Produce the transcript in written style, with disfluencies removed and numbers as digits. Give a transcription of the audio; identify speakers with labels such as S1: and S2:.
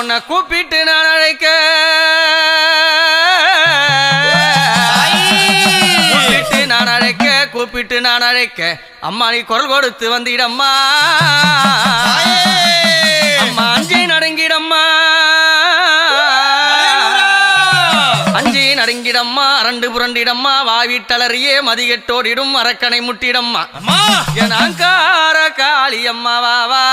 S1: உன்னை கூப்பிட்டு நான் அழைக்க கூப்பிட்டு நான் அழைக்க அம்மா நீ குரல் கொடுத்து வந்திடம்மா அம்மா அஞ்சி நடுங்கிடம்மா அஞ்சி நடுங்கிடம்மா அரண்டு புரண்டிடம்மா வாவிட்டலறியே மதிகெட்டோடிடும் அரக்கனை முட்டிடம்மா என் அங்கார காளி அம்மா வா